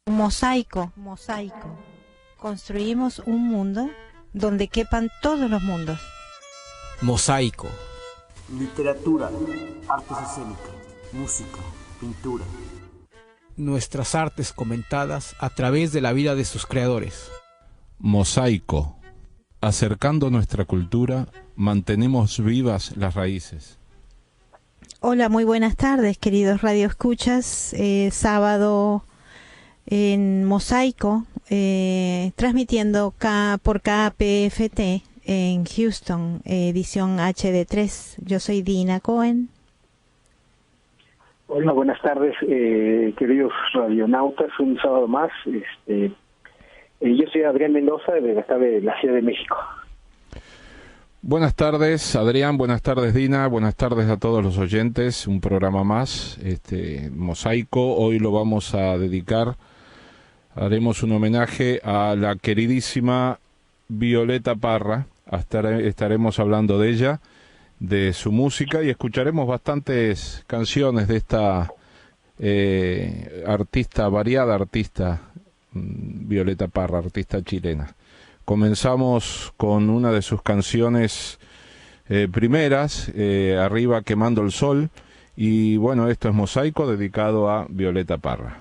Mosaico, mosaico. Construimos un mundo donde quepan todos los mundos. Mosaico. Literatura, artes escénicas, música, pintura. Nuestras artes comentadas a través de la vida de sus creadores. Mosaico. Acercando nuestra cultura, mantenemos vivas las raíces. Hola, muy buenas tardes, queridos radioescuchas. Sábado en Mosaico, transmitiendo por KPFT en Houston, edición HD3. Yo soy Dina Cohen. Hola, buenas tardes, queridos radionautas, un sábado más. Yo soy Adrián Mendoza, de la Ciudad de México. Buenas tardes, Adrián, buenas tardes, Dina, buenas tardes a todos los oyentes. Un programa más, Mosaico. Hoy lo vamos a dedicar, haremos un homenaje a la queridísima Violeta Parra. Estaremos hablando de ella, de su música, y escucharemos bastantes canciones de esta variada artista, Violeta Parra, artista chilena. Comenzamos con una de sus canciones primeras, Arriba quemando el sol, y bueno, esto es Mosaico, dedicado a Violeta Parra.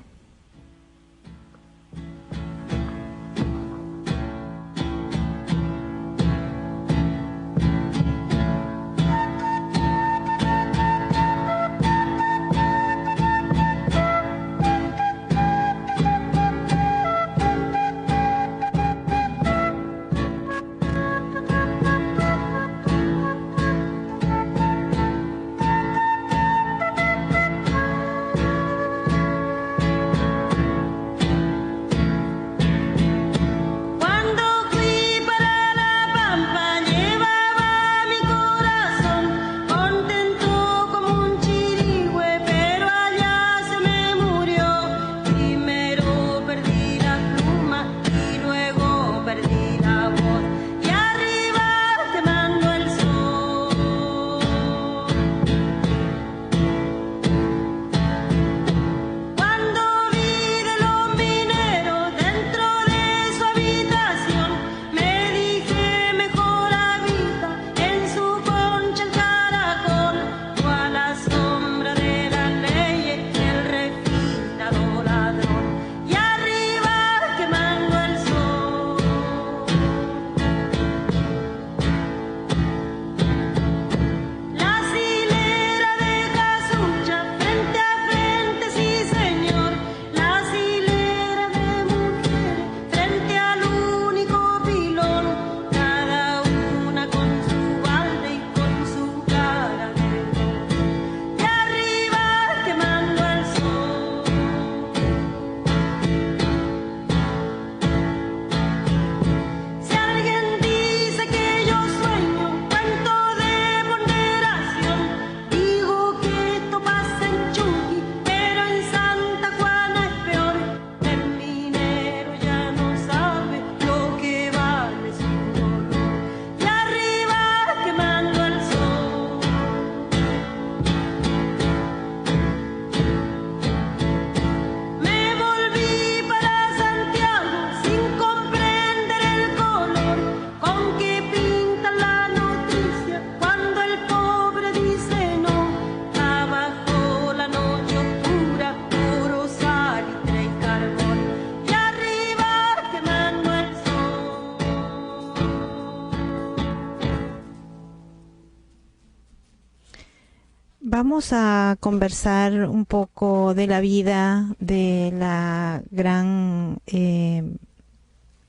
Vamos a conversar un poco de la vida de la gran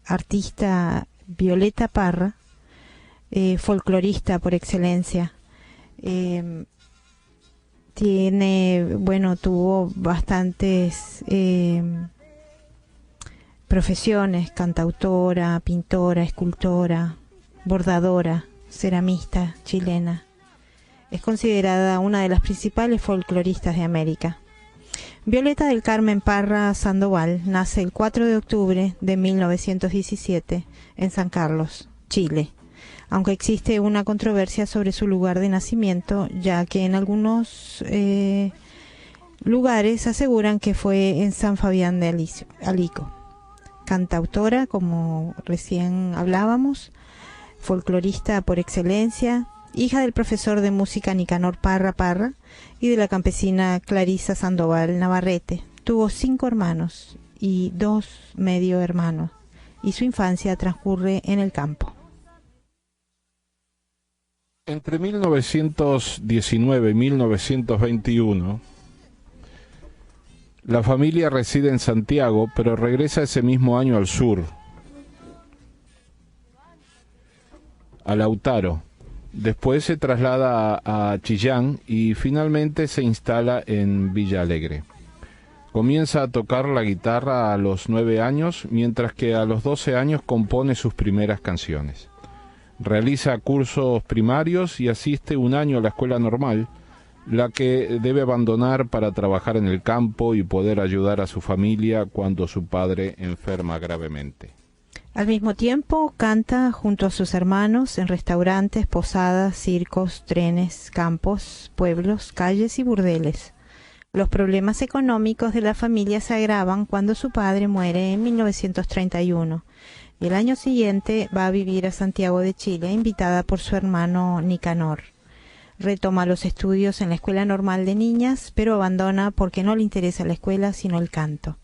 artista Violeta Parra, folclorista por excelencia. Tuvo bastantes profesiones: cantautora, pintora, escultora, bordadora, ceramista chilena. Es considerada una de las principales folcloristas de América. Violeta del Carmen Parra Sandoval nace el 4 de octubre de 1917 en San Carlos, Chile, aunque existe una controversia sobre su lugar de nacimiento, ya que en algunos lugares aseguran que fue en San Fabián de Alico. Cantautora, como recién hablábamos, folclorista por excelencia, hija del profesor de música Nicanor Parra y de la campesina Clarisa Sandoval Navarrete. Tuvo 5 hermanos y 2 medio hermanos, y su infancia transcurre en el campo. Entre 1919 y 1921, la familia reside en Santiago, pero regresa ese mismo año al sur, a Lautaro. Después se traslada a Chillán y finalmente se instala en Villa Alegre. Comienza a tocar la guitarra a los 9 años, mientras que a los 12 años compone sus primeras canciones. Realiza cursos primarios y asiste un año a la escuela normal, la que debe abandonar para trabajar en el campo y poder ayudar a su familia cuando su padre enferma gravemente. Al mismo tiempo, canta junto a sus hermanos en restaurantes, posadas, circos, trenes, campos, pueblos, calles y burdeles. Los problemas económicos de la familia se agravan cuando su padre muere en 1931. Y el año siguiente va a vivir a Santiago de Chile, invitada por su hermano Nicanor. Retoma los estudios en la Escuela Normal de Niñas, pero abandona porque no le interesa la escuela sino el canto.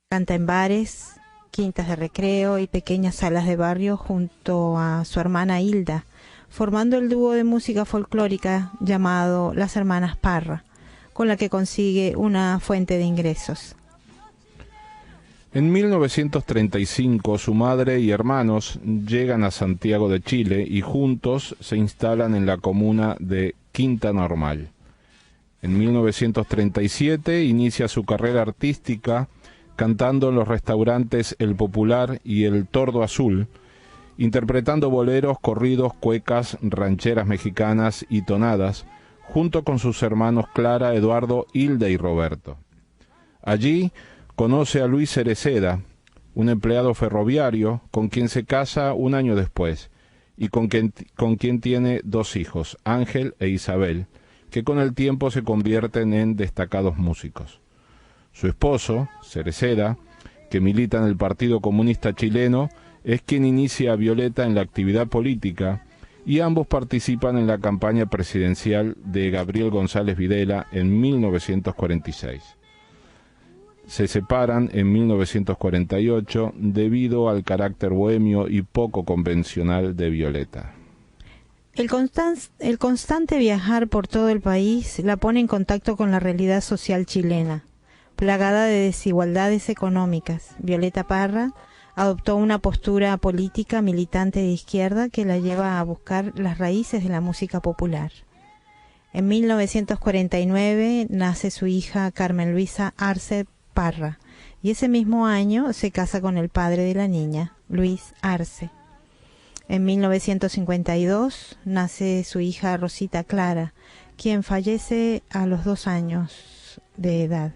Canta en bares, quintas de recreo y pequeñas salas de barrio junto a su hermana Hilda, formando el dúo de música folclórica llamado Las Hermanas Parra, con la que consigue una fuente de ingresos. En 1935 su madre y hermanos llegan a Santiago de Chile y juntos se instalan en la comuna de Quinta Normal. En 1937 inicia su carrera artística cantando en los restaurantes El Popular y El Tordo Azul, interpretando boleros, corridos, cuecas, rancheras mexicanas y tonadas, junto con sus hermanos Clara, Eduardo, Hilda y Roberto. Allí conoce a Luis Cereceda, un empleado ferroviario con quien se casa un año después y con quien tiene 2 hijos, Ángel e Isabel, que con el tiempo se convierten en destacados músicos. Su esposo, Cereceda, que milita en el Partido Comunista Chileno, es quien inicia a Violeta en la actividad política y ambos participan en la campaña presidencial de Gabriel González Videla en 1946. Se separan en 1948 debido al carácter bohemio y poco convencional de Violeta. El constante viajar por todo el país la pone en contacto con la realidad social chilena, plagada de desigualdades económicas. Violeta Parra adoptó una postura política militante de izquierda que la lleva a buscar las raíces de la música popular. En 1949 nace su hija Carmen Luisa Arce Parra, y ese mismo año se casa con el padre de la niña, Luis Arce. En 1952 nace su hija Rosita Clara, quien fallece a los 2 años de edad.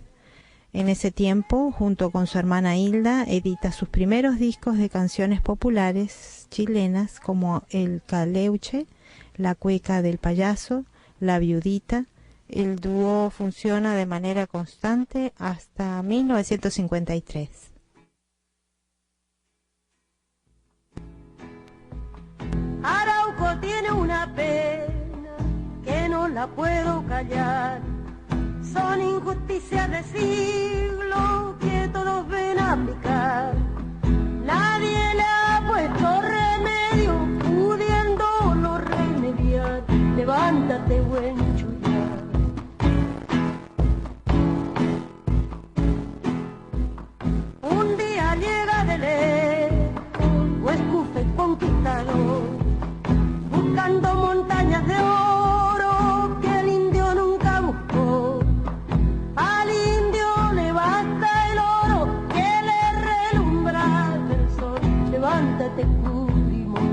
En ese tiempo, junto con su hermana Hilda, edita sus primeros discos de canciones populares chilenas como El Caleuche, La Cueca del Payaso, La Viudita. El dúo funciona de manera constante hasta 1953. Arauco tiene una pena que no la puedo callar. Son injusticias de siglo que todos ven aplicar. Nadie le ha puesto remedio, pudiéndolo remediar. Levántate, buen chullar. Un día llega de lejos, escufe conquistador, buscando montañas de oro que el indio nunca buscó. Al indio le basta el oro que le relumbra el sol. Levántate, Cubrimón.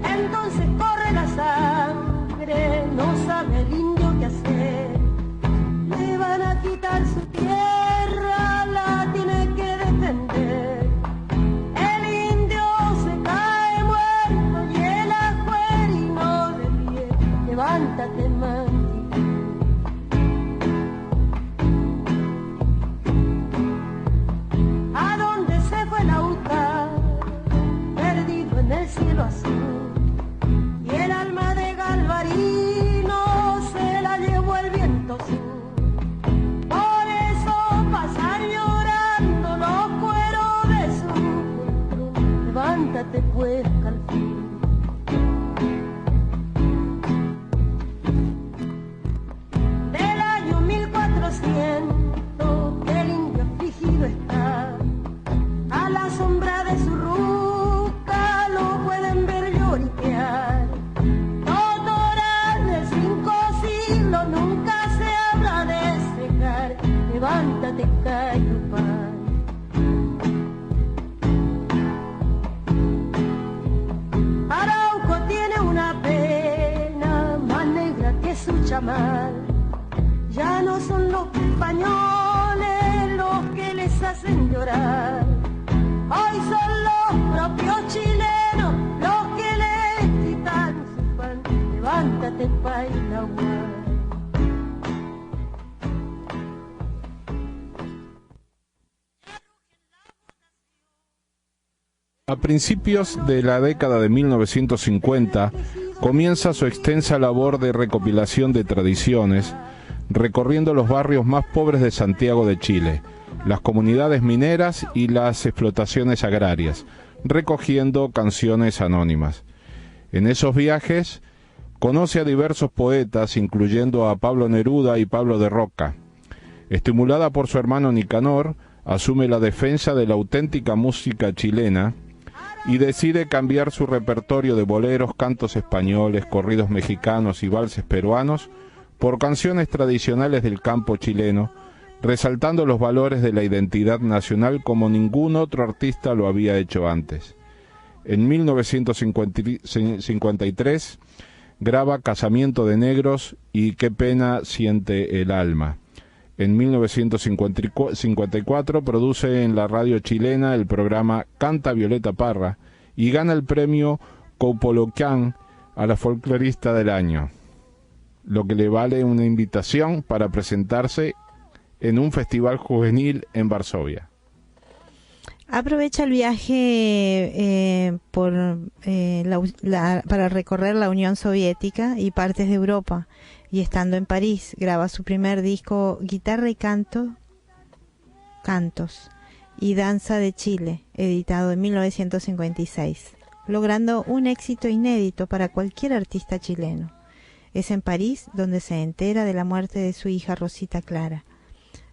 Entonces corre la sangre, no sabe el indio qué hacer. Le van a quitar su tierra, la tiene que defender. El indio se cae muerto y el ajuerino de pie. Levántate, viento sur. Por eso pasar llorando los cueros de su juventud. Levántate pues, Calfín. Del año 1400 el indio afligido está, a la sombra de su ruca lo pueden ver lloriquear. Totoral de 5 siglos nunca se habla de secar. Levántate, Cayupán. Arauco tiene una pena más negra que su chamal. Ya no son los españoles los que les hacen llorar. Hoy son los propios chilenos los que les quitan su pan. Levántate, Painahual. A principios de la década de 1950 comienza su extensa labor de recopilación de tradiciones, recorriendo los barrios más pobres de Santiago de Chile, las comunidades mineras y las explotaciones agrarias, recogiendo canciones anónimas. En esos viajes conoce a diversos poetas, incluyendo a Pablo Neruda y Pablo de Roca. Estimulada por su hermano Nicanor, asume la defensa de la auténtica música chilena y decide cambiar su repertorio de boleros, cantos españoles, corridos mexicanos y valses peruanos por canciones tradicionales del campo chileno, resaltando los valores de la identidad nacional como ningún otro artista lo había hecho antes. En 1953 graba Casamiento de Negros y Qué pena siente el alma. En 1954 produce en la radio chilena el programa Canta Violeta Parra y gana el premio Coupolocán a la folclorista del año, lo que le vale una invitación para presentarse en un festival juvenil en Varsovia. Aprovecha el viaje para recorrer la Unión Soviética y partes de Europa, y estando en París graba su primer disco Guitarra y Cantos y Danza de Chile, editado en 1956, logrando un éxito inédito para cualquier artista chileno. Es en París donde se entera de la muerte de su hija Rosita Clara.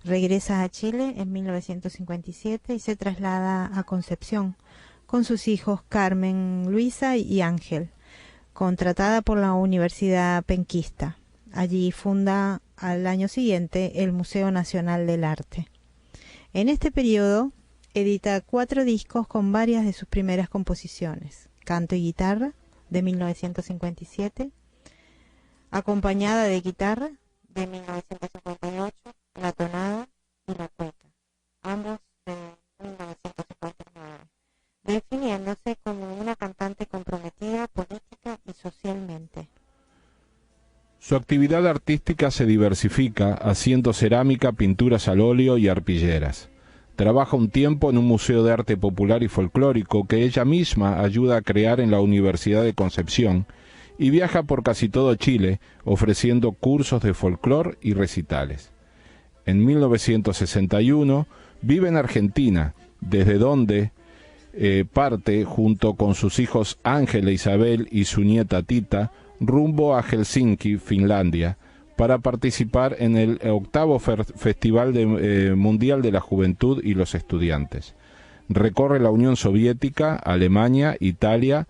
Regresa a Chile en 1957 y se traslada a Concepción con sus hijos Carmen, Luisa y Ángel, contratada por la Universidad Penquista. Allí funda al año siguiente el Museo Nacional del Arte. En este periodo edita 4 discos con varias de sus primeras composiciones: Canto y Guitarra, de 1957, Acompañada de Guitarra, de 1958, La Tonada y La Cueca, ambos de 1959, definiéndose como una cantante comprometida política y socialmente. Su actividad artística se diversifica haciendo cerámica, pinturas al óleo y arpilleras. Trabaja un tiempo en un museo de arte popular y folclórico que ella misma ayuda a crear en la Universidad de Concepción y viaja por casi todo Chile ofreciendo cursos de folclor y recitales. En 1961 vive en Argentina, desde donde parte junto con sus hijos Ángela Isabel y su nieta Tita rumbo a Helsinki, Finlandia, para participar en el 8º Festival Mundial de la Juventud y los Estudiantes. Recorre la Unión Soviética, Alemania, Italia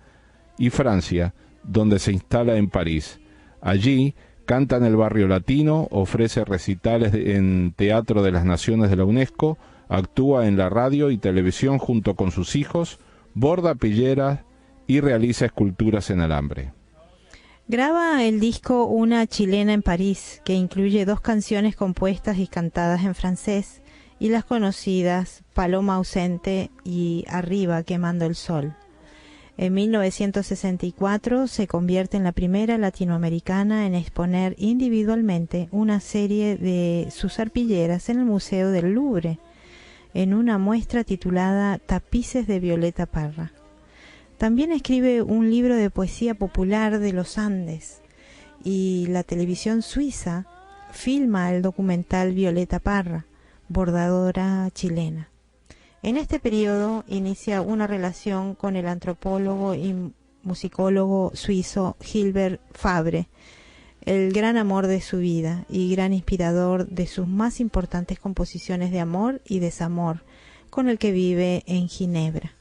y Francia, donde se instala en París. Allí canta en el barrio latino, ofrece recitales en Teatro de las Naciones de la UNESCO, actúa en la radio y televisión junto con sus hijos, borda pilleras y realiza esculturas en alambre. Graba el disco Una chilena en París, que incluye 2 canciones compuestas y cantadas en francés, y las conocidas Paloma ausente y Arriba quemando el sol. En 1964 se convierte en la primera latinoamericana en exponer individualmente una serie de sus arpilleras en el Museo del Louvre, en una muestra titulada Tapices de Violeta Parra. También escribe un libro de poesía popular de los Andes, y la televisión suiza filma el documental Violeta Parra, bordadora chilena. En este periodo inicia una relación con el antropólogo y musicólogo suizo Gilbert Fabre, el gran amor de su vida y gran inspirador de sus más importantes composiciones de amor y desamor, con el que vive en Ginebra.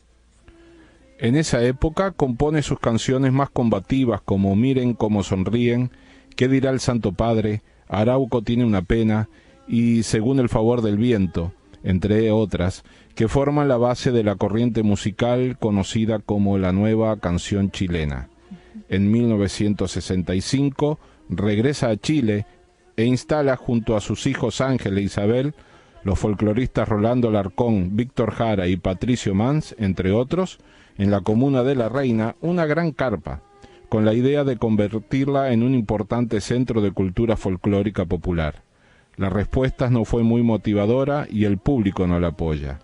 En esa época compone sus canciones más combativas como Miren cómo sonríen, ¿Qué dirá el Santo Padre?, Arauco tiene una pena y Según el favor del viento, entre otras, que forman la base de la corriente musical conocida como la nueva canción chilena. En 1965 regresa a Chile e instala junto a sus hijos Ángel e Isabel, los folcloristas Rolando Larcón, Víctor Jara y Patricio Mans, entre otros, en la comuna de La Reina, una gran carpa, con la idea de convertirla en un importante centro de cultura folclórica popular. La respuesta no fue muy motivadora y el público no la apoya.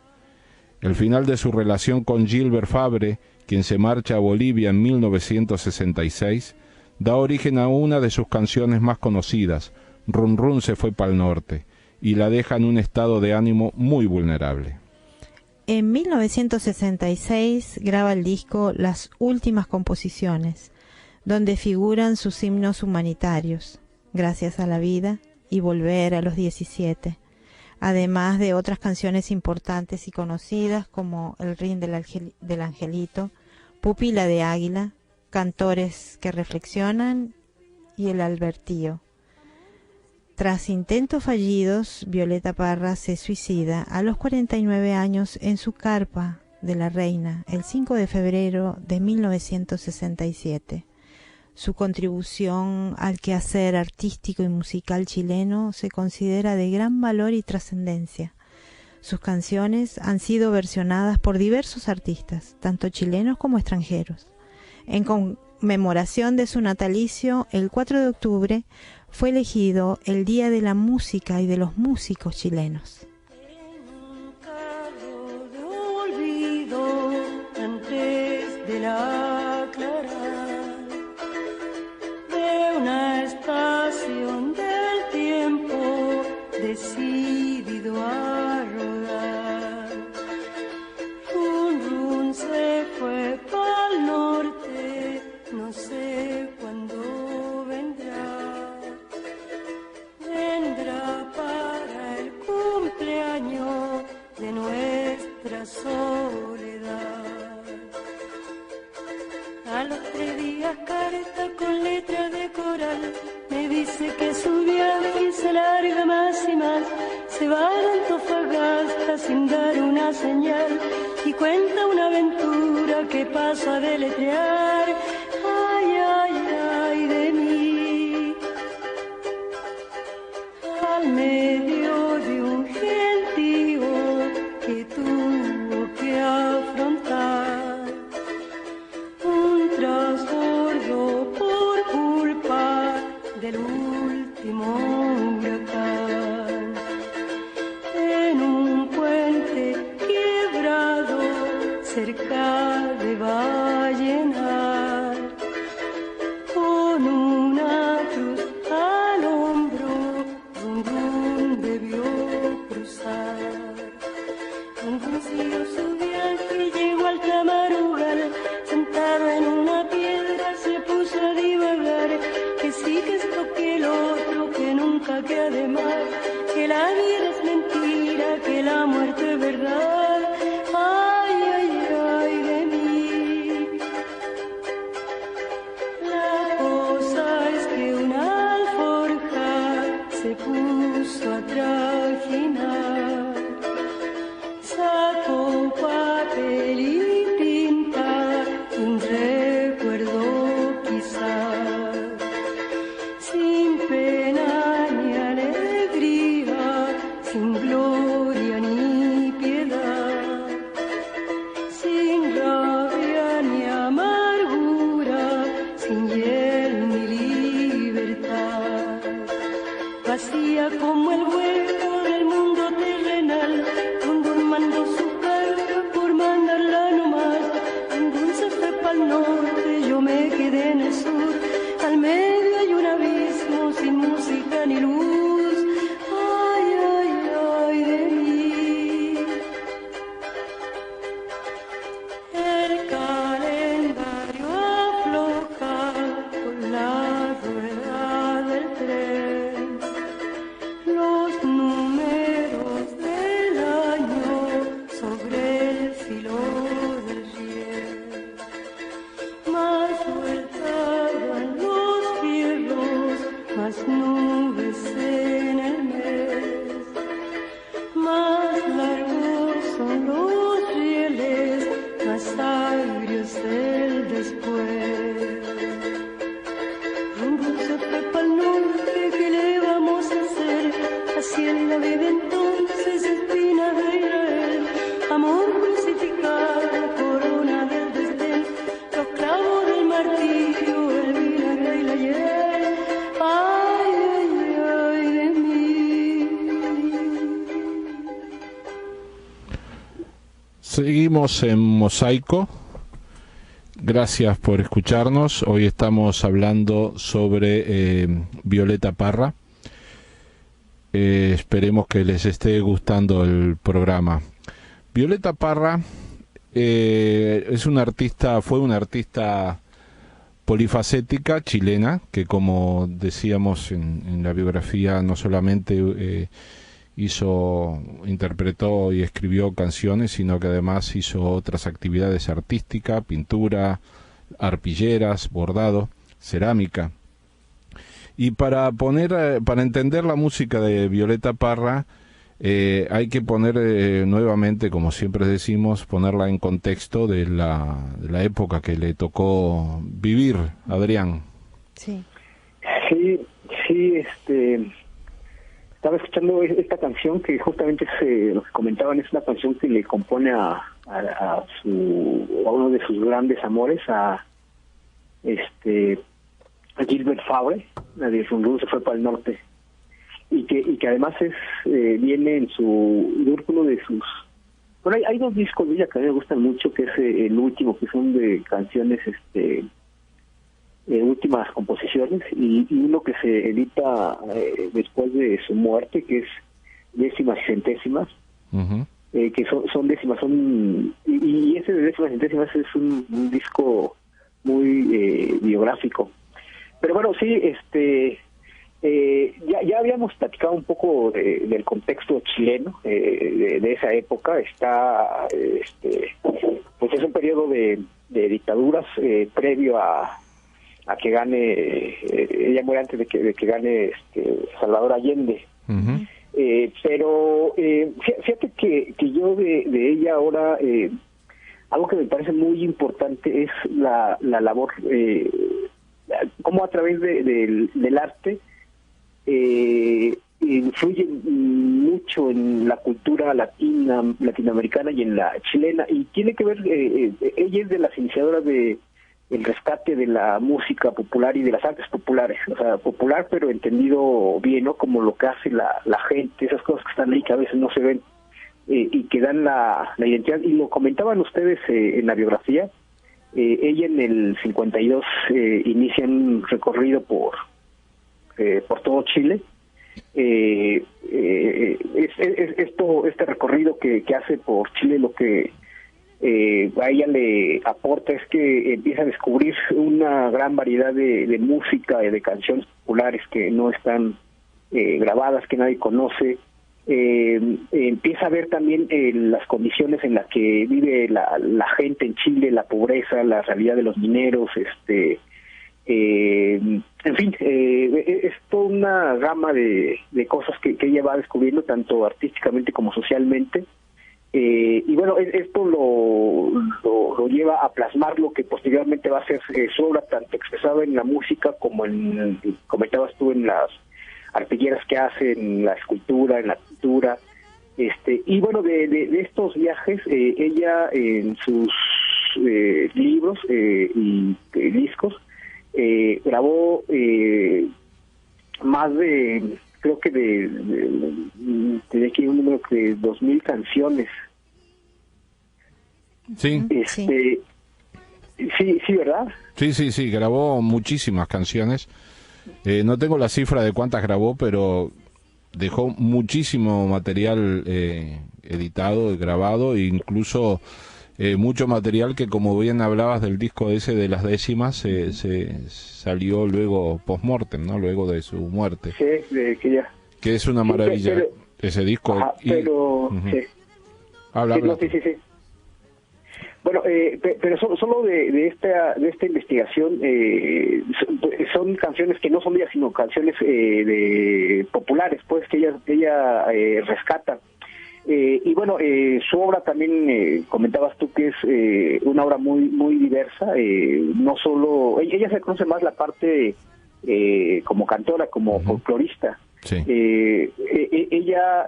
El final de su relación con Gilbert Fabre, quien se marcha a Bolivia en 1966, da origen a una de sus canciones más conocidas, Run Run se fue pa'l norte, y la deja en un estado de ánimo muy vulnerable. En 1966 graba el disco Las Últimas Composiciones, donde figuran sus himnos humanitarios, Gracias a la vida y Volver a los 17, además de otras canciones importantes y conocidas como El Rin del Angelito, Pupila de Águila, Cantores que reflexionan y El Albertío. Tras intentos fallidos, Violeta Parra se suicida a los 49 años en su carpa de La Reina el 5 de febrero de 1967. Su contribución al quehacer artístico y musical chileno se considera de gran valor y trascendencia. Sus canciones han sido versionadas por diversos artistas, tanto chilenos como extranjeros. En conmemoración de su natalicio, el 4 de octubre, fue elegido el Día de la Música y de los Músicos Chilenos. En un carro de olvido, antes de la clara, de una estación del tiempo, decidido a rodar. Run Run se fue pa'l norte, no sé cuándo vendrá. Vendrá para el cumpleaños de nuestra soledad. A los 3 días carta con letra de coral, me dice que su viaje se larga más y más, se va a Antofagasta sin dar una señal y cuenta una aventura que paso a deletrear. Ay, ay, ay de mí, al medio de un gentío que tuvo que afrontar un trasbordo por culpa del último huracán. En un puente quebrado cerca de Vallenar, con una cruz al hombro, Run Run debió cruzar. Run Run siguió su viaje y llegó al Tamarugal, sentado en una piedra se puso a divagar, que sí, que esto, que el otro, que nunca, que además, que la vida es mentira, que la muerte es verdad. Ay, ay, ay de mí. La cosa es que una alforja se puso a trajinar, sacó papel y tinta, un recuerdo quizás, sin pena ni alegría, sin gloria ni piedad, sin rabia ni amargura, sin hiel ni libertad, vacía como el hueco del mundo ella vive entonces espina de Israel, amor crucificado, corona del desdén, los clavos del martirio, el vinagre y la hiel. Ay, ay, ay de mí. Seguimos en Mosaico. Gracias por escucharnos. Hoy estamos hablando sobre Violeta Parra. Esperemos que les esté gustando el programa. Violeta Parra fue una artista polifacética chilena que, como decíamos en la biografía, no solamente interpretó y escribió canciones, sino que además hizo otras actividades artísticas, pintura, arpilleras, bordado, cerámica. Y para entender la música de Violeta Parra, hay que poner nuevamente, como siempre decimos, ponerla en contexto de la época que le tocó vivir. Adrián. Sí, estaba escuchando esta canción que justamente lo que comentaban, es una canción que le compone a uno de sus grandes amores, a Gilbert Fabre, la de Run se fue para el norte, y que además viene en uno de sus... Bueno, hay dos discos de ella que a mí me gustan mucho, que es el último, que son de canciones últimas composiciones, y uno que se edita después de su muerte, que es Décimas y Centésimas. Uh-huh. Que son décimas, y ese de Décimas y Centésimas es un disco muy biográfico. Pero bueno, sí, ya habíamos platicado un poco del contexto chileno de esa época. Está pues es un periodo de dictaduras previo a que gane, ella muere antes de que gane Salvador Allende. Uh-huh. Pero fíjate que yo de ella ahora, algo que me parece muy importante es la labor, cómo a través del arte influye mucho en la cultura latinoamericana y en la chilena, y tiene que ver, ella es de las iniciadoras del rescate de la música popular y de las artes populares, o sea, popular pero entendido bien, ¿no? Como lo que hace la gente, esas cosas que están ahí que a veces no se ven, y que dan la identidad, y lo comentaban ustedes en la biografía. Ella en el 52 inicia un recorrido por todo Chile. Este recorrido que hace por Chile, lo que a ella le aporta es que empieza a descubrir una gran variedad de música y de canciones populares que no están grabadas, que nadie conoce. Empieza a ver también las condiciones en las que vive la gente en Chile, la pobreza, la realidad de los mineros, en fin, es toda una gama de cosas que ella va descubriendo tanto artísticamente como socialmente, y bueno, esto lo lleva a plasmar lo que posteriormente va a ser su obra, tanto expresada en la música como comentabas tú, en las arpilleras que hace, en la escultura, en la pintura, y bueno, de estos viajes, ella en sus libros y discos grabó más de, creo que tenía aquí un número de 2,000 canciones. Sí. Sí, ¿verdad? Sí, grabó muchísimas canciones. No tengo la cifra de cuántas grabó, pero dejó muchísimo material editado y grabado, e incluso mucho material que, como bien hablabas del disco ese de las décimas, se salió luego post-mortem, ¿no? Luego de su muerte. Sí, que es una maravilla, pero, ese disco. Ajá, pero uh-huh. Sí. Habla. Sí. Bueno, pero solo de esta investigación, son canciones que no son de ella, sino canciones populares, pues, que ella rescata. Y bueno, su obra también, comentabas tú que es una obra muy diversa. No solo ella se conoce más la parte como cantora, como folclorista. Sí. Ella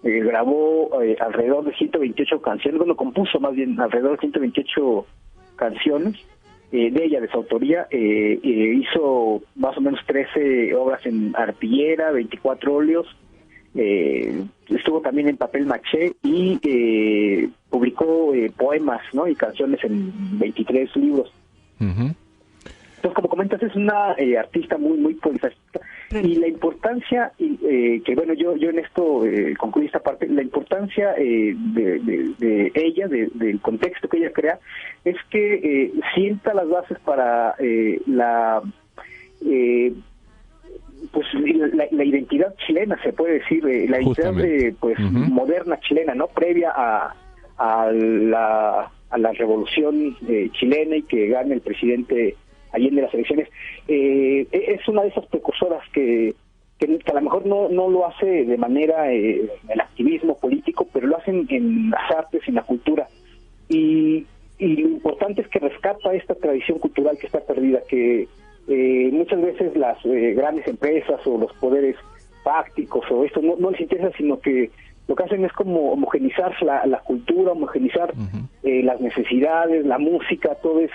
grabó alrededor de 128 canciones, bueno, compuso más bien alrededor de 128 canciones de ella, de su autoría. Hizo más o menos 13 obras en arpillera, 24 óleos, estuvo también en papel maché y publicó poemas, ¿no?, y canciones en 23 libros. Uh-huh. Entonces, como comentas, es una artista muy polifacética. Y la importancia, que bueno, yo en esto concluí esta parte, la importancia de ella, del contexto que ella crea, es que sienta las bases para la identidad chilena, se puede decir, la identidad moderna chilena, ¿no?, previa a la revolución chilena, y que gane el presidente Allende las elecciones. Es una de esas precursoras que a lo mejor no lo hace de manera el activismo político, pero lo hacen en las artes, en la cultura, y lo importante es que rescata esta tradición cultural que está perdida, que muchas veces las grandes empresas o los poderes fácticos o esto no les interesa, sino que lo que hacen es como homogenizar la cultura, homogenizar las necesidades, la música, todo es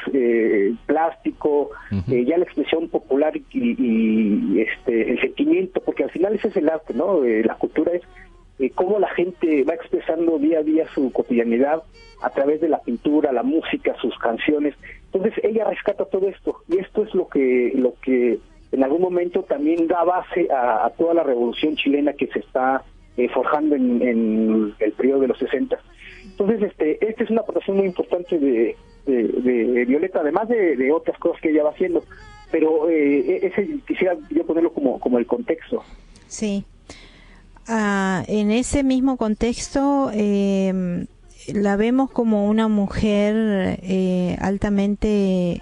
plástico, ya la expresión popular y el sentimiento, porque al final ese es el arte, ¿no? La cultura es cómo la gente va expresando día a día su cotidianidad a través de la pintura, la música, sus canciones. Entonces ella rescata todo esto, y esto es lo que en algún momento también da base a toda la revolución chilena que se está forjando en el periodo de los 60. Entonces, esta es una aportación muy importante de Violeta, además de otras cosas que ella va haciendo, pero ese quisiera yo ponerlo como el contexto. Sí. En ese mismo contexto, la vemos como una mujer altamente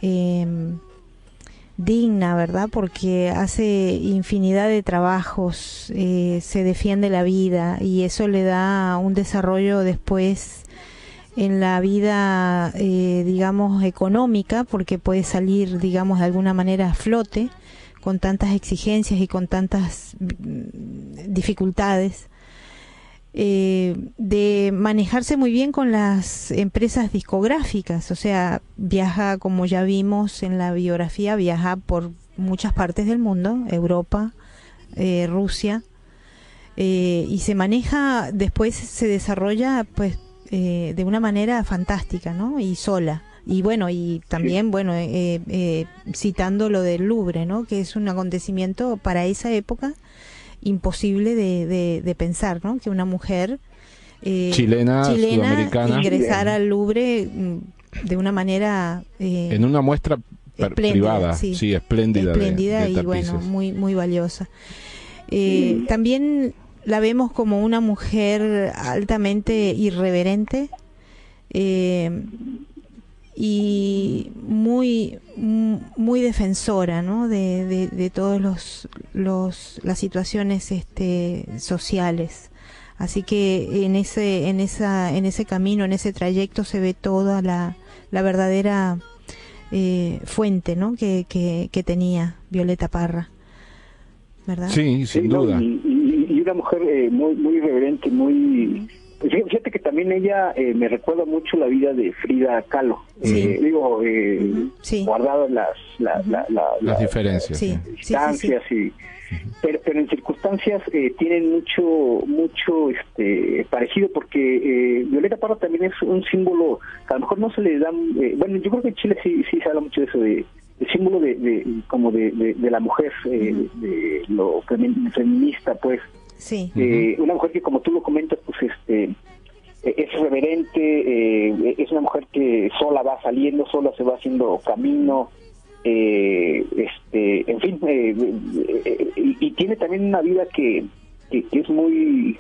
digna, ¿verdad? Porque hace infinidad de trabajos, se defiende la vida, y eso le da un desarrollo después en la vida, digamos, económica, porque puede salir, digamos, de alguna manera a flote con tantas exigencias y con tantas dificultades. De manejarse muy bien con las empresas discográficas, o sea, viaja, como ya vimos en la biografía, viaja por muchas partes del mundo, Europa, Rusia, y se maneja, después se desarrolla pues de una manera fantástica, ¿no? Y sola. Y bueno, y también, bueno, citando lo del Louvre, ¿no?, que es un acontecimiento para esa época imposible de pensar, ¿no?, que una mujer chilena sudamericana ingresara al Louvre de una manera en una muestra privada, sí, espléndida de y bueno, muy valiosa. También la vemos como una mujer altamente irreverente, y muy defensora, ¿no?, de todos las situaciones sociales. Así que en ese camino, en ese trayecto, se ve toda la verdadera fuente, ¿no?, que tenía Violeta Parra, ¿verdad? Sí, sin duda. Y una mujer muy irreverente, muy... Fíjate que también ella me recuerda mucho la vida de Frida Kahlo. Sí. Guardadas las diferencias, distancias, pero en circunstancias tienen mucho parecido, parecido, porque Violeta Parra también es un símbolo que a lo mejor no se le da, bueno, yo creo que en Chile sí se habla mucho de eso, de símbolo de la mujer, de lo feminista, pues. Sí. Una mujer que, como tú lo comentas, pues es reverente, es una mujer que sola va saliendo, sola se va haciendo camino, en fin, y tiene también una vida que es muy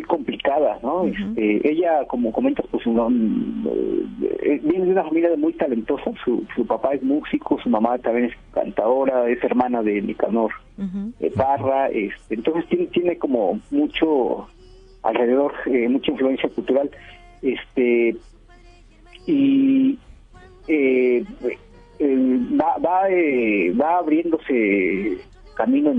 complicada, ¿no? Ella, como comentas, pues viene de una familia muy talentosa. Su papá es músico, su mamá también es cantadora, es hermana de Nicanor Parra, entonces tiene como mucho alrededor, mucha influencia cultural, y va abriéndose camino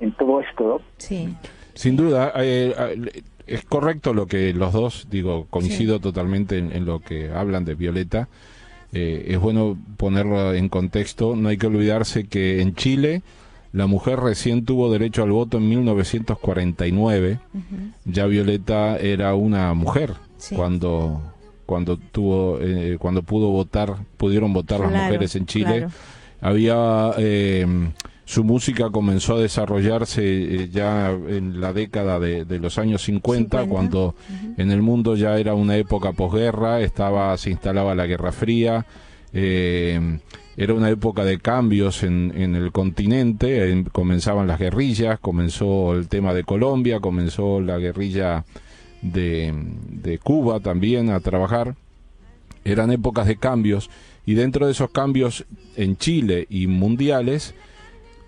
en todo esto, ¿no? Sí. Sin duda, es correcto lo que los dos, coincido totalmente en lo que hablan de Violeta. Es bueno ponerlo en contexto. No hay que olvidarse que en Chile la mujer recién tuvo derecho al voto en 1949. Ya Violeta era una mujer cuando pudo votar, pudieron votar las mujeres en Chile. Había su música comenzó a desarrollarse ya en la década de los años 50, cuando en el mundo ya era una época posguerra, se instalaba la Guerra Fría, era una época de cambios en el continente, comenzaban las guerrillas, comenzó el tema de Colombia, comenzó la guerrilla de Cuba también a trabajar. Eran épocas de cambios, y dentro de esos cambios en Chile y mundiales,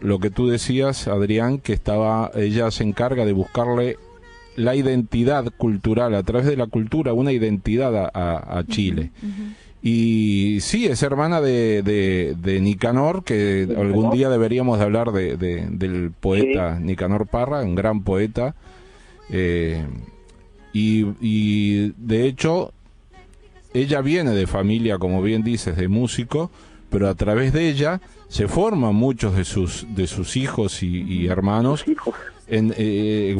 lo que tú decías, Adrián, que ella se encarga de buscarle la identidad cultural, a través de la cultura, una identidad a Chile. Y sí, es hermana de Nicanor, que algún día deberíamos de hablar del poeta Nicanor Parra, un gran poeta. Y de hecho, ella viene de familia, como bien dices, de músico, pero a través de ella se forman muchos de sus hijos y hermanos,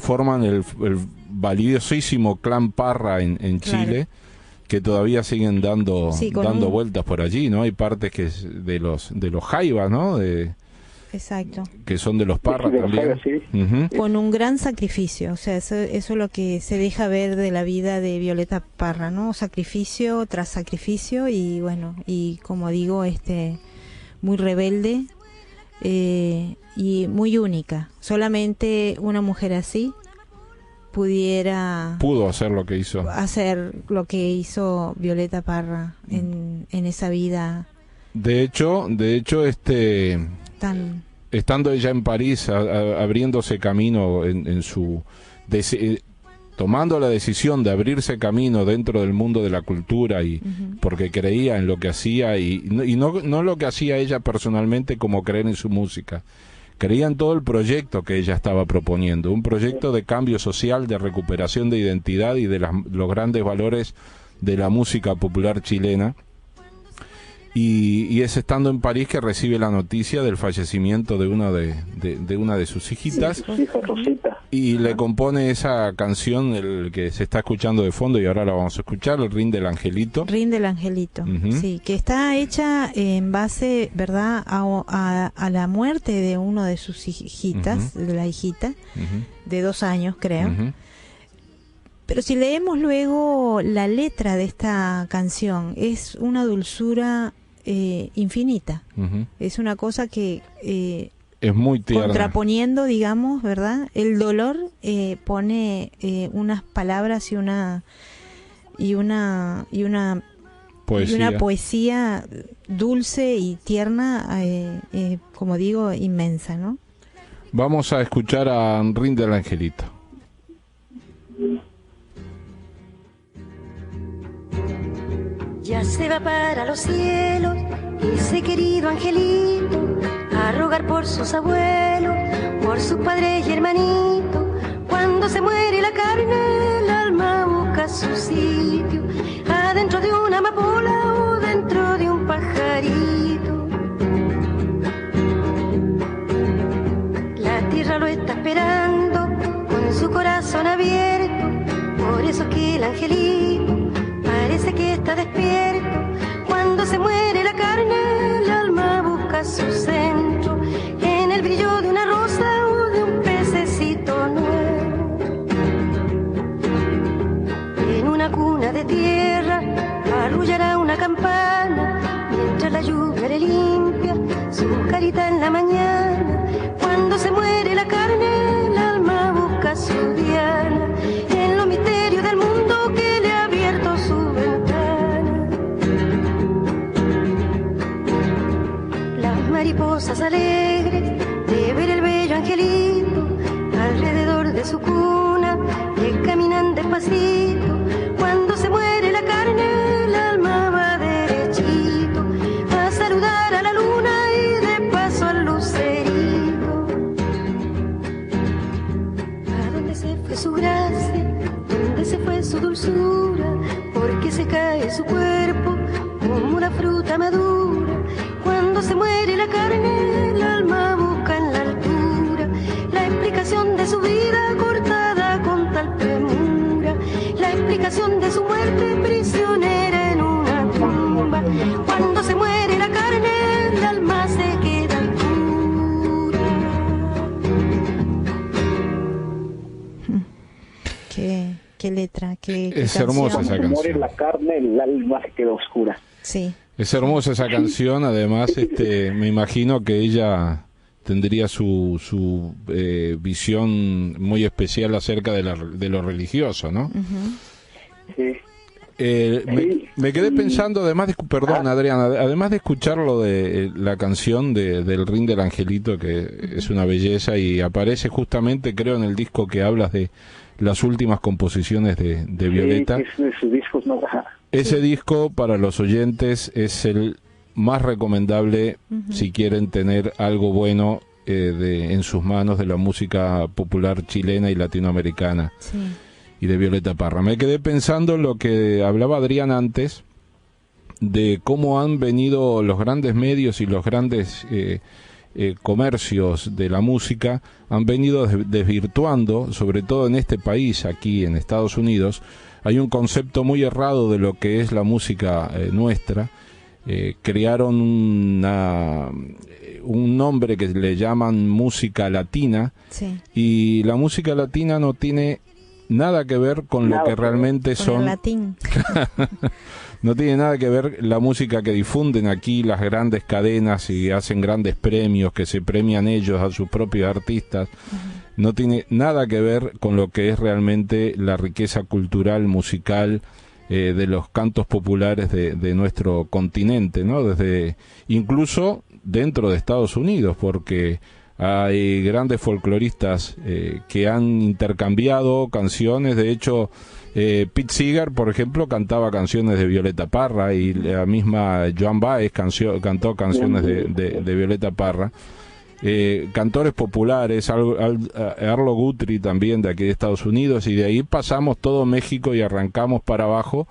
forman el valiosísimo clan Parra en Chile, que todavía siguen dando vueltas por allí, ¿no? Hay partes que de los Jaivas, ¿no? Exacto. Que son de los Parra también. Con un gran sacrificio, o sea, eso es lo que se deja ver de la vida de Violeta Parra, ¿no? Sacrificio tras sacrificio, y bueno, y como digo, muy rebelde y muy única. Solamente una mujer así pudo hacer lo que hizo Violeta Parra en esa vida. De hecho, estando ella en París, abriéndose camino en su tomando la decisión de abrirse camino dentro del mundo de la cultura, y porque creía en lo que hacía, y no lo que hacía ella personalmente, como creer en su música. Creía en todo el proyecto que ella estaba proponiendo, un proyecto de cambio social, de recuperación de identidad y de los grandes valores de la música popular chilena. Y es estando en París que recibe la noticia del fallecimiento de una de sus hijitas, y le compone esa canción, el que se está escuchando de fondo, y ahora la vamos a escuchar, el Rin del Angelito. Rin del Angelito, sí, que está hecha en base, ¿verdad?, a la muerte de uno de sus hijitas, de la hijita, de 2 años, creo. Pero si leemos luego la letra de esta canción, es una dulzura infinita. Es una cosa que es muy tierna. Contraponiendo, digamos, ¿verdad?, el dolor, pone unas palabras y una poesía dulce y tierna, como digo, inmensa, ¿no? Vamos a escuchar a Rin del Angelito. Ya se va para los cielos ese querido angelito, a rogar por sus abuelos, por sus padres y hermanitos. Cuando se muere la carne, el alma busca su sitio, adentro de una amapola o dentro de un pajarito. La tierra lo está esperando con su corazón abierto, por eso que el angelito parece que está despierto. Cuando se muere la carne, el alma busca su centro, en el brillo de una rosa o de un pececito nuevo. En una cuna de tierra arrullará una campana, mientras la lluvia le limpia su carita en la mañana. Cuando se muere la carne, el alma busca su diana, en los misterios del mundo que le ha abierto su ventana. Las mariposas alegres de ver el bello angelito alrededor de su cuna, que caminan despacito. Cuando se muere la carne, el alma va derechito a saludar fue su gracia? ¿Dónde se fue su dulzura? ¿Por qué se cae su cuerpo como una fruta madura? Cuando se muere la carne, el alma busca en la altura la explicación de su vida cortada con tal premura, la explicación de su muerte prisionera en una tumba. Cuando se muere la carne, el alma se queda pura. Qué letra, qué Es canción. hermosa esa Cuando muere canción. la carne, el alma se queda oscura. Sí, Es hermosa esa canción, además me imagino que ella tendría su visión muy especial acerca de lo religioso, ¿no? Sí. Me quedé pensando, además de, perdón Adrián, además de escuchar lo de la canción del Ring del Angelito, que es una belleza y aparece justamente, creo, en el disco que hablas de las últimas composiciones de Violeta. Sí, es de sus discos, ¿no? Ajá. Ese disco, para los oyentes, es el más recomendable si quieren tener algo bueno en sus manos de la música popular chilena y latinoamericana, sí. y de Violeta Parra. Me quedé pensando en lo que hablaba Adrián antes, de cómo han venido los grandes medios y los grandes comercios de la música, han venido desvirtuando, sobre todo en este país, aquí en Estados Unidos. Hay un concepto muy errado de lo que es la música nuestra. Crearon un nombre que le llaman música latina, Sí. y la música latina no tiene nada que ver con lo que realmente Con son. el latín. No tiene nada que ver la música que difunden aquí las grandes cadenas y hacen grandes premios, que se premian ellos a sus propios artistas. No tiene nada que ver con lo que es realmente la riqueza cultural, musical, de los cantos populares de nuestro continente, ¿no? Desde incluso dentro de Estados Unidos, porque hay grandes folcloristas que han intercambiado canciones. De hecho, Pete Seeger, por ejemplo, cantaba canciones de Violeta Parra, y la misma Joan Baez cantó canciones de Violeta Parra. Cantores populares, Arlo Guthrie también, de aquí de Estados Unidos, y de ahí pasamos todo México y arrancamos para abajo,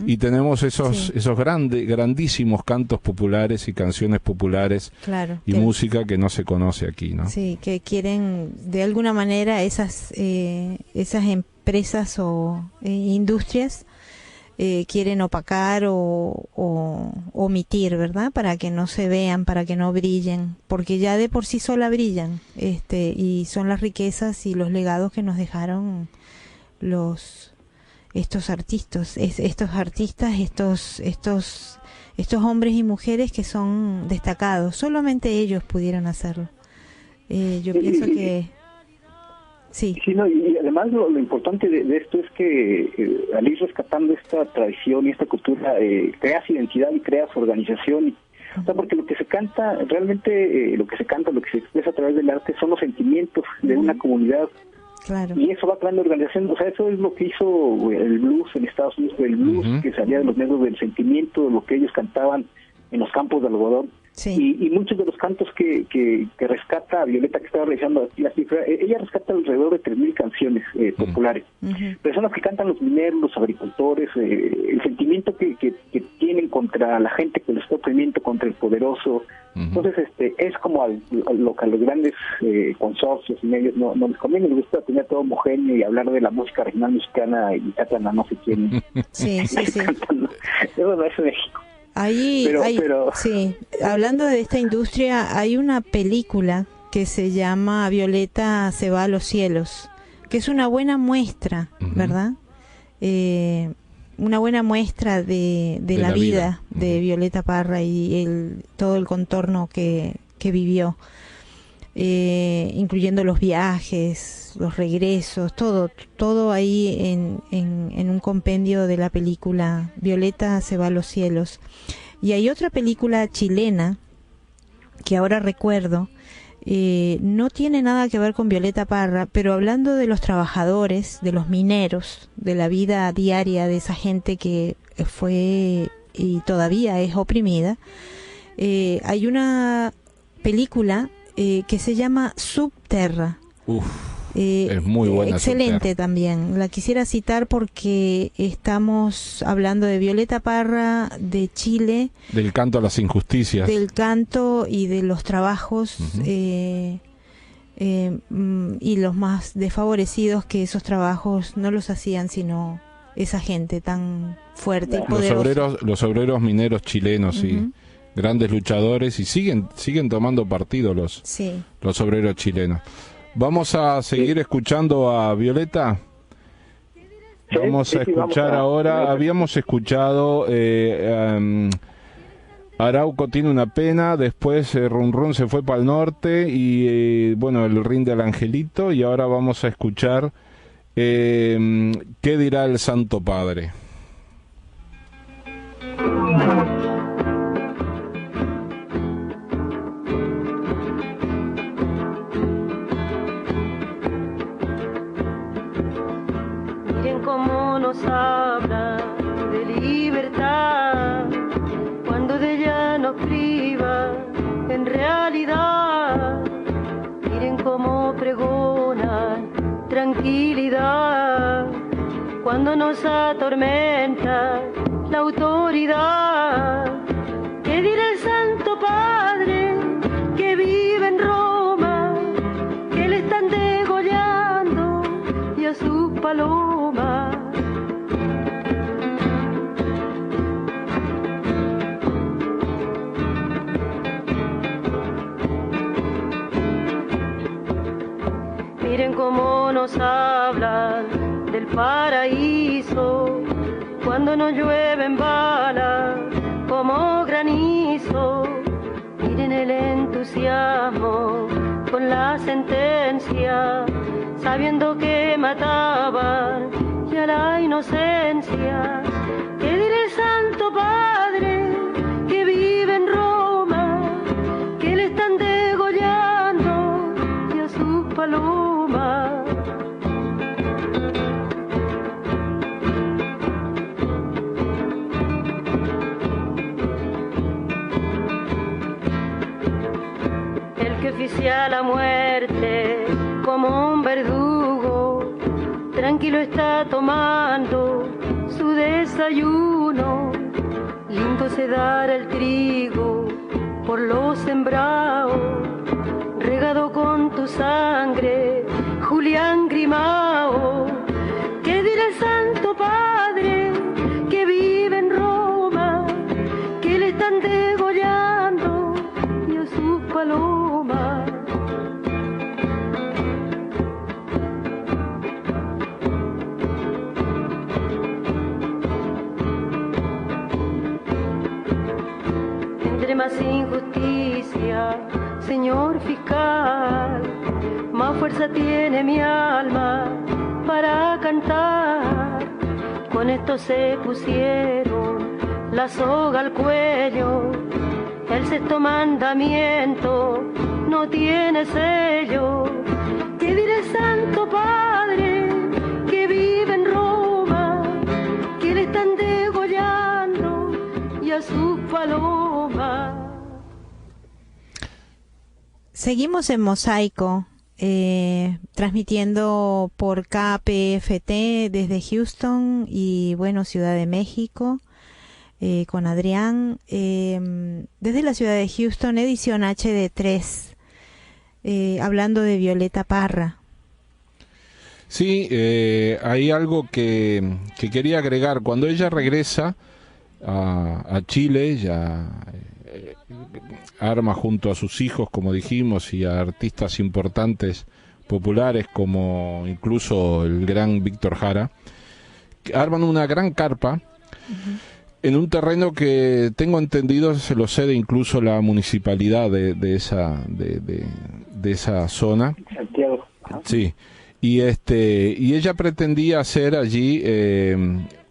y tenemos esos grandísimos cantos populares y canciones populares, Claro, y música que no se conoce aquí, ¿no? Sí, que quieren de alguna manera esas empresas o industrias quieren opacar o omitir, ¿verdad? Para que no se vean, para que no brillen, porque ya de por sí sola brillan, y son las riquezas y los legados que nos dejaron estos artistas, estos hombres y mujeres que son destacados. Solamente ellos pudieron hacerlo. Yo pienso que sí. Sí, no, y además lo importante de esto es que al ir rescatando esta tradición y esta cultura, creas identidad y creas organización. O sea, porque lo que se canta, realmente lo que se expresa a través del arte son los sentimientos de una comunidad. Claro. Y eso va creando organización. O sea, eso es lo que hizo el blues en Estados Unidos, el blues que salía de los negros, del sentimiento, de lo que ellos cantaban en los campos de algodón. Sí. Y muchos de los cantos que rescata Violeta, que estaba revisando aquí la cifra, ella rescata alrededor de 3,000 canciones populares. Personas que cantan los mineros, los agricultores, el sentimiento que tienen contra la gente que lo está oprimiendo, contra el poderoso. Entonces, es como lo que a los grandes consorcios y medios no les conviene. Les gusta tener todo homogéneo y hablar de la música regional mexicana y cantan a no sé quién. Sí. Eso no es México. Sí, hablando de esta industria, hay una película que se llama Violeta se va a los cielos, que es una buena muestra, ¿verdad? Una buena muestra de la vida de Violeta Parra y todo el contorno que vivió, incluyendo los viajes, los regresos, todo ahí en un compendio de la película Violeta se va a los cielos. Y hay otra película chilena que ahora recuerdo, no tiene nada que ver con Violeta Parra, pero hablando de los trabajadores, de los mineros, de la vida diaria de esa gente que fue y todavía es oprimida, hay una película que se llama Subterra. Es muy buena. Excelente también. La quisiera citar porque estamos hablando de Violeta Parra, de Chile. Del canto a las injusticias. Del canto y de los trabajos y los más desfavorecidos, que esos trabajos no los hacían sino esa gente tan fuerte y poderosa. Los obreros mineros chilenos, sí. Grandes luchadores, y siguen tomando partido los obreros chilenos. Vamos a seguir escuchando a Violeta. Vamos a escuchar ahora. Habíamos escuchado Arauco tiene una pena, después Run Run se fue para el norte y bueno, el Rinde al Angelito, y ahora vamos a escuchar ¿qué dirá el Santo Padre? Cómo nos habla de libertad cuando de ella nos priva en realidad. Miren cómo pregona tranquilidad cuando nos atormenta la autoridad. ¿Qué dirá el Santo Padre que vive en Roma, que le están degollando y a sus palomas? Miren cómo nos hablan del paraíso cuando nos llueven balas como granizo. Miren el entusiasmo con la sentencia, sabiendo que mataban ya la inocencia. ¿Qué dirá el Santo Padre que vive en Roma, que le están degollando y a sus palomas? El que oficia la muerte como un verdugo, tranquilo está tomando su desayuno. Lindo se dará el trigo por lo sembrado, regado con tu sangre, Julián Grimao. ¿Qué dirá el Santo Padre que vive en Roma, que le están degollando y a sus palomas? Entre más injusticia, señor fiscal, más fuerza tiene mi alma para cantar. Con esto se pusieron la soga al cuello, el sexto mandamiento no tiene sello. ¿Qué dirá el Santo Padre que vive en Roma, que le están degollando y a sus palomas? Seguimos en Mosaico, transmitiendo por KPFT desde Houston y bueno, Ciudad de México, con Adrián, desde la ciudad de Houston, edición HD3, hablando de Violeta Parra. Sí, hay algo que quería agregar. Cuando ella regresa a Chile, ya arma junto a sus hijos, como dijimos, y a artistas importantes populares como incluso el gran Víctor Jara, arman una gran carpa en un terreno que tengo entendido se lo cede incluso la municipalidad de esa zona. Santiago. Sí. Y ella pretendía hacer allí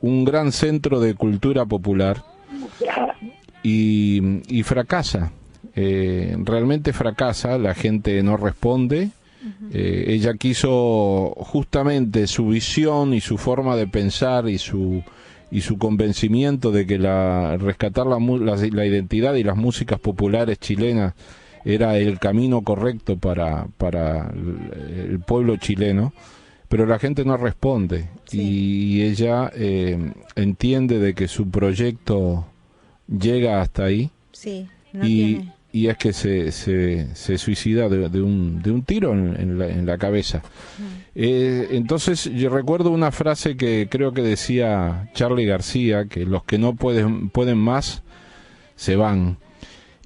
un gran centro de cultura popular y fracasa. Realmente fracasa, la gente no responde. Ella quiso justamente su visión y su forma de pensar y su convencimiento de que rescatar la identidad y las músicas populares chilenas era el camino correcto para el pueblo chileno, pero la gente no responde. Sí. Y ella entiende de que su proyecto llega hasta ahí. Sí, y es que se suicida de un tiro en la cabeza. Entonces yo recuerdo una frase que creo que decía Charly García, que los que no pueden más se van.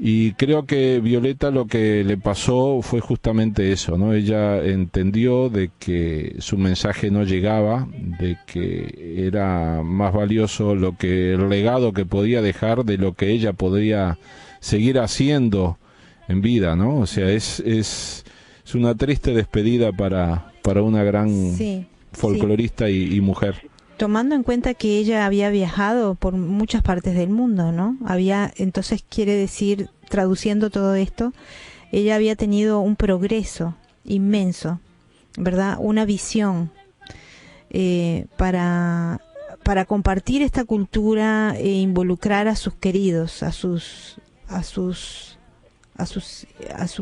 Y creo que Violeta lo que le pasó fue justamente eso, ¿no? Ella entendió de que su mensaje no llegaba, de que era más valioso el legado que podía dejar de lo que ella podría seguir haciendo en vida, ¿no? O sea, es una triste despedida para una gran folclorista y mujer. Tomando en cuenta que ella había viajado por muchas partes del mundo, ¿no? Entonces quiere decir, traduciendo todo esto, ella había tenido un progreso inmenso, ¿verdad? Una visión para compartir esta cultura e involucrar a sus queridos, a su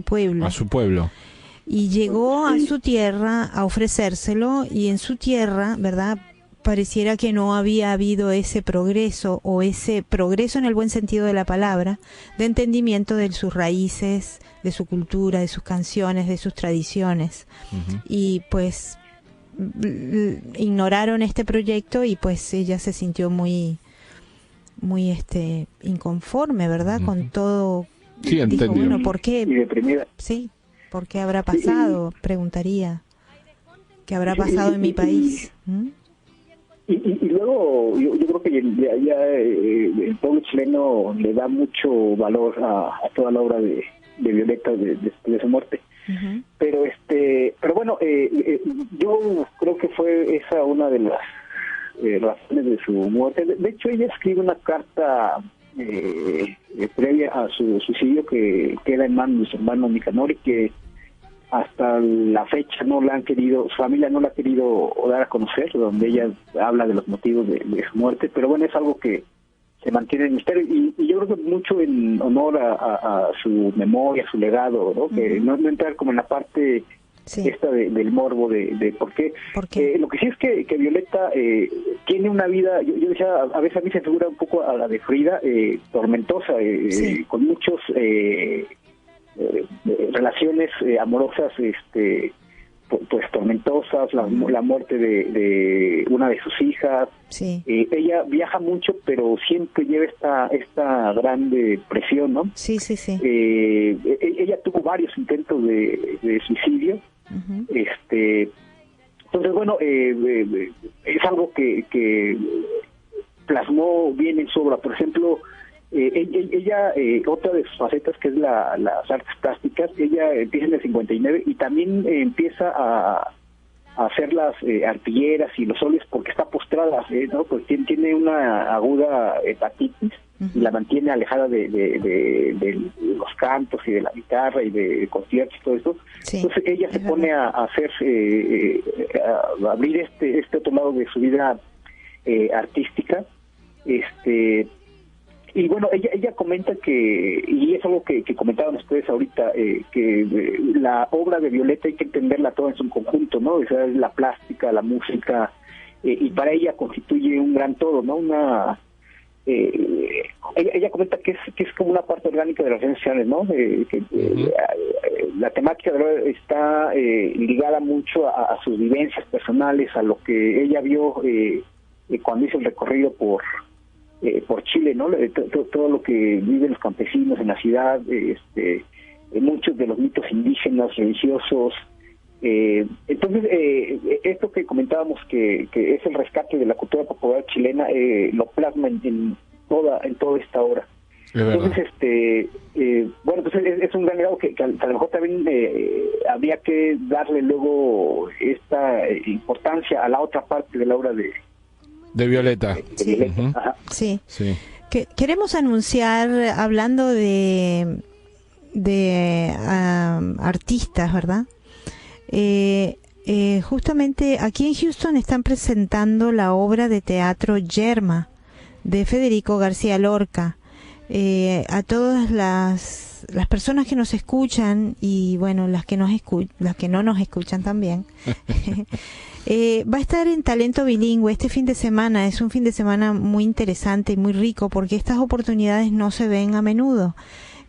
pueblo. A su pueblo. Y llegó a su tierra a ofrecérselo, y en su tierra, ¿verdad?, pareciera que no había habido ese progreso, o ese progreso en el buen sentido de la palabra, de entendimiento de sus raíces, de su cultura, de sus canciones, de sus tradiciones. Y pues ignoraron este proyecto, y pues ella se sintió muy inconforme, ¿verdad? Con todo. Sí, dijo, bueno, ¿por qué? Y deprimida. Sí, ¿por qué habrá pasado? Preguntaría. ¿Qué habrá pasado en mi país? Y luego yo creo que el pueblo chileno le da mucho valor a toda la obra de Violeta de su muerte. Pero bueno, yo creo que fue esa una de las razones de su muerte. De hecho, ella escribe una carta previa a su suicidio que queda en manos de su hermano Nicanor, y que hasta la fecha no la han querido, su familia no la ha querido dar a conocer, donde ella habla de los motivos de su muerte. Pero bueno, es algo que se mantiene en misterio, y yo creo que mucho en honor a su memoria, a su legado, ¿no? Que no entrar como en la parte esta del morbo de por qué. Lo que sí es que Violeta tiene una vida, yo decía, a veces a mí se figura un poco a la de Frida, tormentosa, con muchos relaciones amorosas pues tormentosas, la muerte de una de sus hijas. Ella viaja mucho, pero siempre lleva esta grande presión, ¿no? Ella tuvo varios intentos de suicidio. Entonces bueno, es algo que plasmó bien en su obra. Por ejemplo, ella otra de sus facetas, que es las artes plásticas, ella empieza en el 59 y también empieza a hacer las arpilleras y los óleos, porque está postrada, ¿no? Pues tiene una aguda hepatitis y la mantiene alejada de los cantos y de la guitarra y de conciertos y todo eso. Entonces ella se pone a hacer a abrir este otro lado de su vida artística. Y bueno, ella comenta que, y es algo que comentaban ustedes ahorita, que la obra de Violeta hay que entenderla toda en su conjunto, ¿no? O sea, es la plástica, la música, y para ella constituye un gran todo, ¿no? Ella comenta que es como una parte orgánica de las redes sociales, ¿no? La temática de verdad está ligada mucho a sus vivencias personales, a lo que ella vio cuando hizo el recorrido por Chile, ¿no? Todo lo que viven los campesinos en la ciudad, muchos de los mitos indígenas, religiosos. Entonces, esto que comentábamos que es el rescate de la cultura popular chilena, lo plasma en toda esta obra. Entonces, bueno, pues es un gran legado que a lo mejor también habría que darle luego esta importancia a la otra parte de la obra de Violeta. Sí. Queremos anunciar, hablando de artistas, ¿verdad? Justamente aquí en Houston están presentando la obra de teatro Yerma de Federico García Lorca. A todas las las personas que nos escuchan y bueno, las que no nos escuchan también, va a estar en Talento Bilingüe este fin de semana. Es un fin de semana muy interesante y muy rico porque estas oportunidades no se ven a menudo.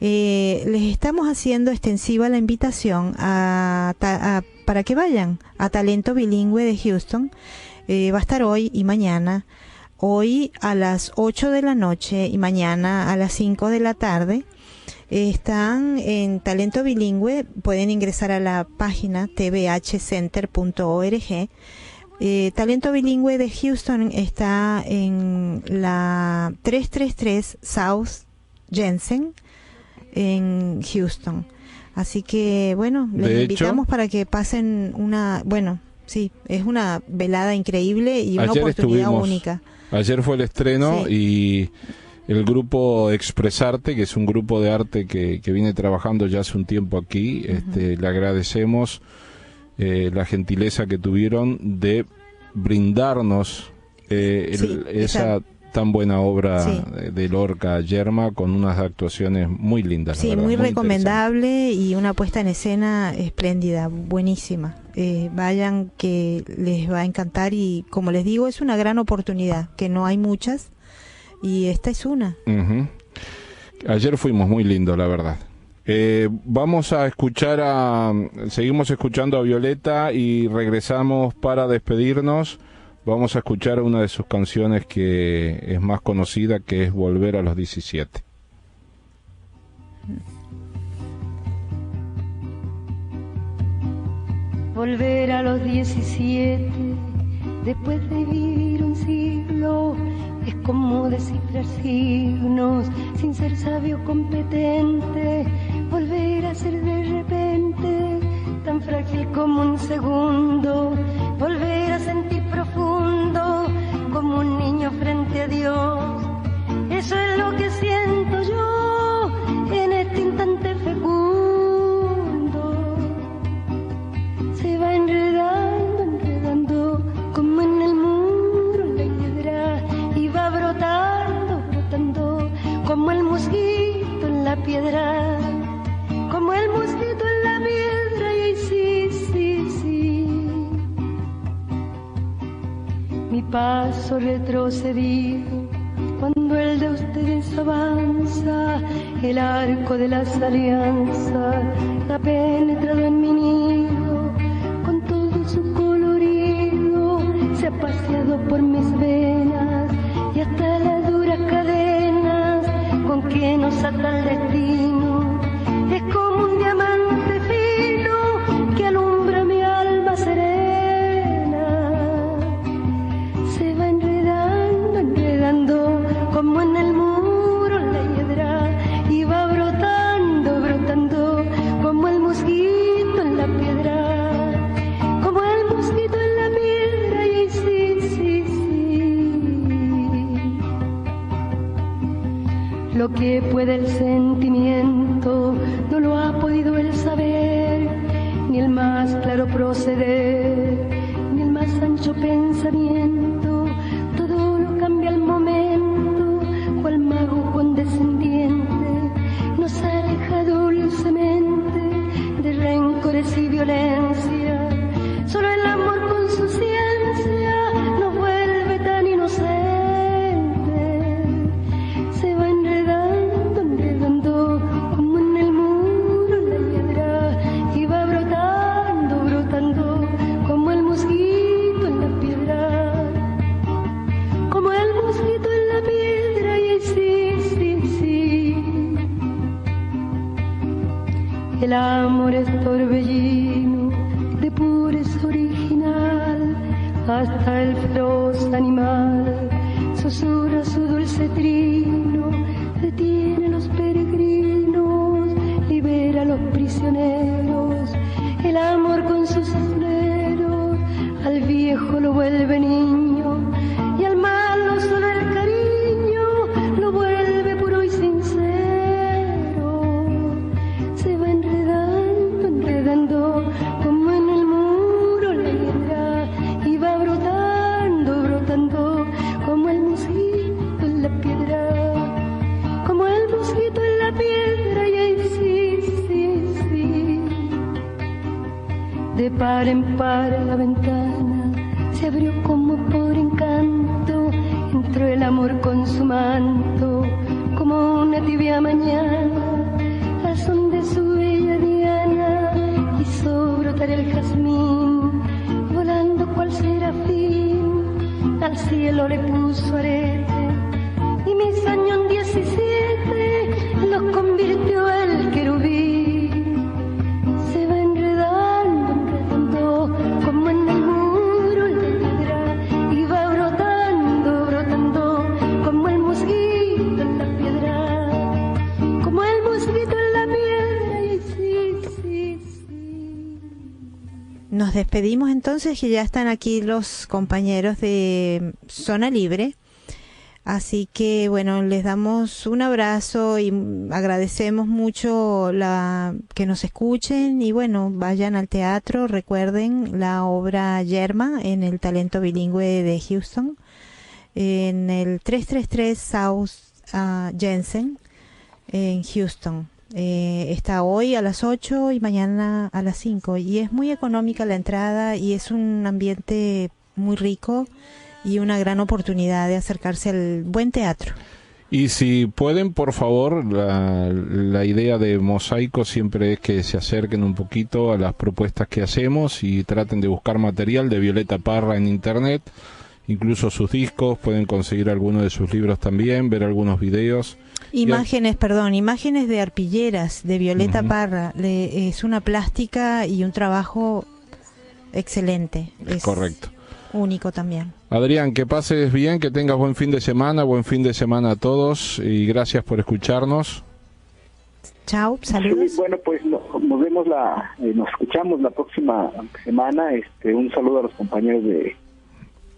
Les estamos haciendo extensiva la invitación para que vayan a Talento Bilingüe de Houston. Va a estar hoy y mañana. Hoy a las 8 de la noche y mañana a las 5 de la tarde. Están en Talento Bilingüe. Pueden ingresar a la página tvhcenter.org. Talento Bilingüe de Houston está en la 333 South Jensen en Houston. Así que bueno, les invitamos para que pasen es una velada increíble y una oportunidad única. Ayer fue el estreno y el grupo Expresarte, que es un grupo de arte que viene trabajando ya hace un tiempo aquí, le agradecemos la gentileza que tuvieron de brindarnos esa tan buena obra de Lorca Yerma con unas actuaciones muy lindas. Sí, muy recomendable y una puesta en escena espléndida, buenísima. Vayan, que les va a encantar y como les digo, es una gran oportunidad, que no hay muchas y esta es una. Ayer fuimos muy lindos, la verdad. Vamos a seguimos escuchando a Violeta y regresamos para despedirnos. Vamos a escuchar una de sus canciones que es más conocida, que es Volver a los 17. Volver a los 17, después de vivir un siglo, es como descifrar signos, sin ser sabio competente. Volver a ser de repente, tan frágil como un segundo. Volver a sentir profundo, como un niño frente a Dios. Eso es lo que siento yo en este instante fecundo. Se va enredando, como en el muro la hiedra, y va brotando, como el mosquito en la piedra, como el mosquito en la piedra, y sí. Mi paso retrocedido, cuando el de ustedes avanza, el arco de las alianzas ha penetrado en mi nido, con todo su colorido, se ha paseado por mis venas, y hasta las duras cadenas con que nos ata el destino, es como un diamante fino que alumbra mi alma serena. Se va enredando, como en el muro la hiedra, y va brotando, como el mosquito en la piedra, como el mosquito en la piedra, y sí. Lo que puede el sentimiento no lo ha podido el saber, ni el más claro proceder, ni el más ancho pensamiento. Todo lo cambia al momento, cual mago condescendiente nos aleja dulcemente de rencores y violencia. Solo el amor con su ciencia nos vuelve tan inocentes. Se va enredando, como en el muro la hiedra, y va brotando, como el mosquito en la piedra, como el mosquito en la piedra, y sí. El amor es torbellino de pureza original, hasta el feroz animal susurra su dulce trino, detiene a los peregrinos, libera a los prisioneros. El amor con sus esmeros al viejo lo vuelve niño, y al malo solo el cariño lo vuelve puro y sincero. Se va enredando, como en el muro la hiedra, y va brotando, como el mosquito en la piedra, como el mosquito en la piedra, y ahí sí. cielo le puso arete y mis años en 17 los convirtió el querubín. Se va enredando, enredando como en el muro de piedra y va brotando, brotando como el mosquito en la piedra, como el mosquito en la piedra. Y sí, sí, sí. Nos despedimos entonces, que ya están aquí los compañeros de Zona Libre. Así que bueno, les damos un abrazo y agradecemos mucho que nos escuchen y bueno, vayan al teatro, recuerden la obra Yerma en el Talento Bilingüe de Houston, en el 333 South Jensen en Houston. Está hoy a las 8 y mañana a las 5 y es muy económica la entrada y es un ambiente muy rico y una gran oportunidad de acercarse al buen teatro. Y si pueden, por favor, la idea de Mosaico siempre es que se acerquen un poquito a las propuestas que hacemos y traten de buscar material de Violeta Parra en internet, incluso sus discos, pueden conseguir algunos de sus libros también, ver algunos videos. Imágenes de arpilleras de Violeta Parra, es una plástica y un trabajo excelente. Es correcto. Único también. Adrián, que pases bien, que tengas buen fin de semana a todos y gracias por escucharnos. Chao, saludos. Sí, bueno, pues nos vemos nos escuchamos la próxima semana. Un saludo a los compañeros de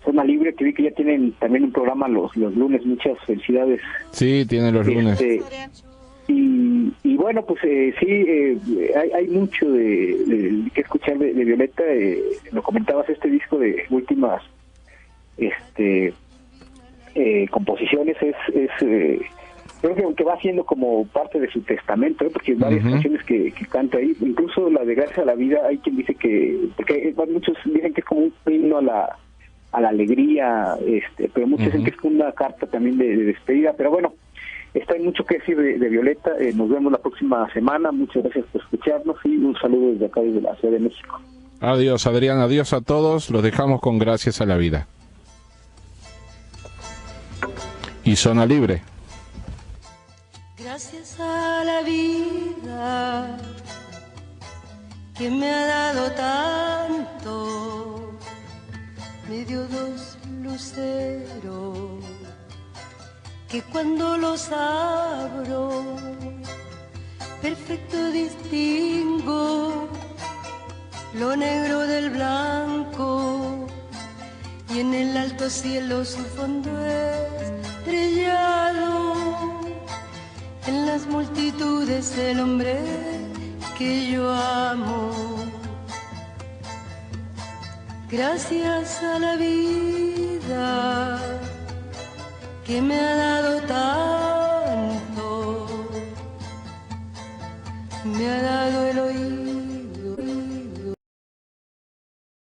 Zona Libre, que vi que ya tienen también un programa los lunes. Muchas felicidades. Sí, tienen los lunes. Y bueno, pues hay mucho de que escuchar de Violeta. Lo comentabas, este disco de últimas composiciones es creo que va siendo como parte de su testamento, porque hay varias canciones que canta ahí, incluso la de Gracias a la Vida. Hay quien dice porque muchos dicen que es como un himno a la alegría, pero muchos dicen que es como una carta también de despedida. Pero bueno, hay mucho que decir de Violeta. Nos vemos la próxima semana. Muchas gracias por escucharnos y un saludo desde acá, desde la Ciudad de México. Adiós, Adrián, adiós a todos. Los dejamos con Gracias a la Vida. Y Zona Libre. Gracias a la vida que me ha dado tanto, me dio dos luceros que cuando los abro perfecto distingo lo negro del blanco y en el alto cielo su fondo estrellado, en las multitudes el hombre que yo amo. Gracias a la vida que me ha